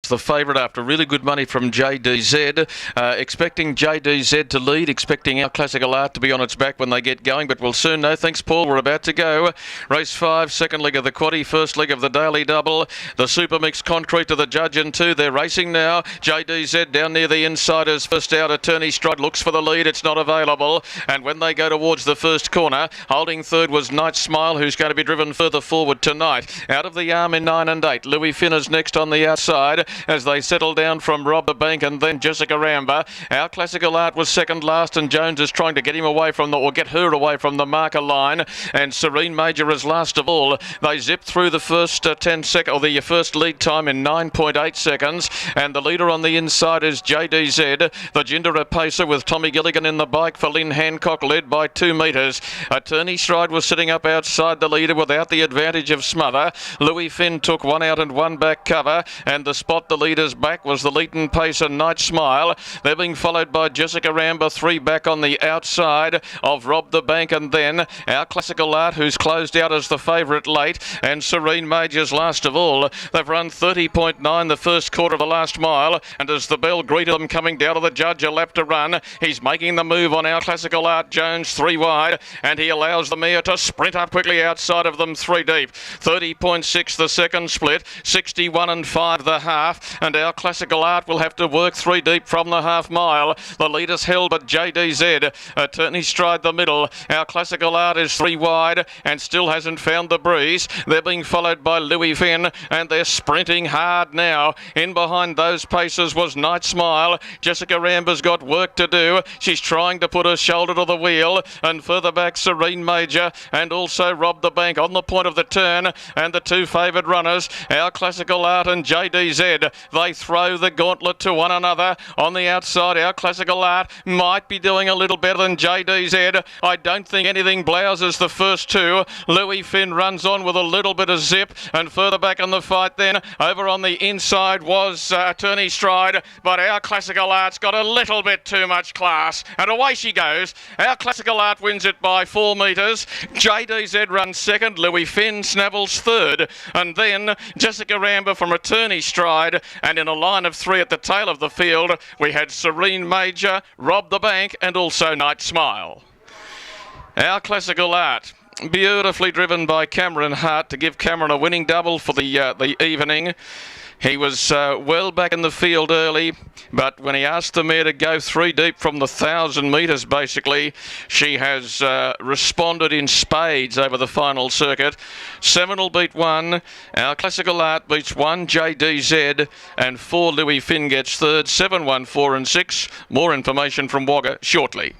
The favourite after really good money from JDZ. Expecting JDZ to lead, expecting Our Classical Art to be on its back when they get going, but we'll soon know. Thanks, Paul. We're about to go. Race 5, second leg of the quaddie, first leg of the daily double. The SUPERMIX concrete to the judge and 2. They're racing now. JDZ down near the insiders. First out, Attorney Stride looks for the lead. It's not available. And when they go towards the first corner, holding third was Night Smile, who's going to be driven further forward tonight. Out of the arm in 9 and 8. Louis Finn is next on the outside as they settle down from Rob the Bank and then Jessica Ramba. Our Classical Art was second last, and Jones is trying to get him away from or get her away from the marker line, and Serene Major is last of all. They zip through the first 10 seconds, or the first lead time in 9.8 seconds, and the leader on the inside is JDZ. The Jindera Pacer with Tommy Gilligan in the bike for Lynn Hancock, led by 2 metres. Attorney Stride was sitting up outside the leader without the advantage of smother. Louis Finn took 1 out and 1 back cover, and the spot the leader's back was the Leeton Pacer Night Smile. They're being followed by Jessica Ramba, 3 back on the outside of Rob the Bank, and then Our Classical Art, who's closed out as the favourite late, and Serene Major's last of all. They've run 30.9 the first quarter of the last mile, and as the bell greeted them coming down to the judge, a lap to run, he's making the move on Our Classical Art. Jones 3 wide, and he allows the mare to sprint up quickly outside of them 3 deep. 30.6 the second split, 61 and 5 the half, and Our Classical Art will have to work 3 deep from the half mile. The leader's held but JDZ. Attorney Stride the middle. Our Classical Art is 3 wide and still hasn't found the breeze. They're being followed by Louis Finn, and they're sprinting hard now. In behind those paces was Night Smile. Jessica Ramba's got work to do. She's trying to put her shoulder to the wheel, and further back Serene Major and also Rob the Bank on the point of the turn, and the 2 favoured runners, Our Classical Art and JDZ. They throw the gauntlet to one another. On the outside, Our Classical Art might be doing a little better than JDZ. I don't think anything blouses the first 2. Louis Finn runs on with a little bit of zip, and further back in the fight then, over on the inside was Attorney Stride, but Our Classical Art's got a little bit too much class, and away she goes. Our Classical Art wins it by 4 metres. JDZ runs second, Louis Finn snavels third, and then Jessica Ramba from Attorney Stride, and in a line of 3 at the tail of the field, we had Serene Major, Rob the Bank, and also Night Smile. Our Classical Art, beautifully driven by Cameron Hart to give Cameron a winning double for the evening. He was well back in the field early, but when he asked the mare to go 3 deep from the 1,000 metres, basically, she has responded in spades over the final circuit. 7 will beat 1. Our Classical Art beats 1 JDZ, and 4 Louis Finn gets third. 7, 1, 4 and 6. More information from WAGGA shortly.